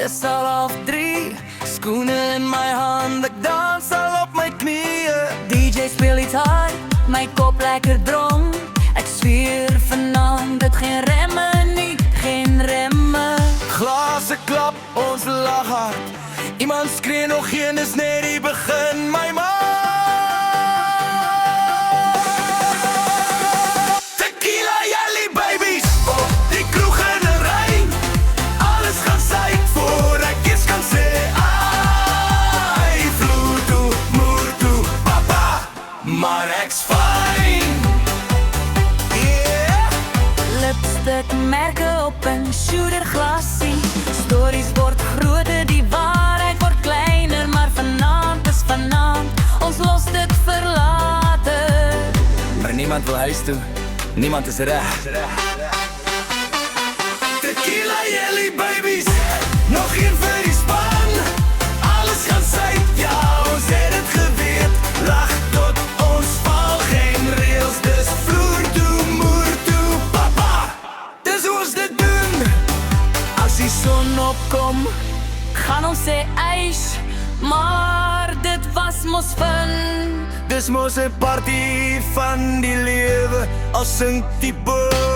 is al 2:30, skoene in my hand, ek dans al op my knieën. DJ speel iets hard, my kop lekker drom. Ek zweer vanavond, dit geen remmen nie, geen remmen. Glase klap, ons lag hard. Iemand skree nog geen, is net die begin, my man. Tequila jelly babies, op die kroeg in 'n ry. Alles gaan syk voor ek iets kan sê. Ai, vloer toe, moer toe, papa, maar ek's fine. Yeah. Lipstick merke op 'n shooterglasie. Stories word groter, die waarheid word kleiner. Maar vanavond is vanavond, ons los dit verlaten. Maar niemand wil huis toe, niemand is reg. Tequila jelly babies, nog een vir die span. Alles gaan syk, ja, ons het het geweet. Lach tot ons val, geen reels, dis vloer toe, moer toe, papa. Dis hoe ons dit doen. As die son opkom, gaan ons sê ijs. Maar dit was mos fun. Dis mos 'n party van die lewe, al sink die boom.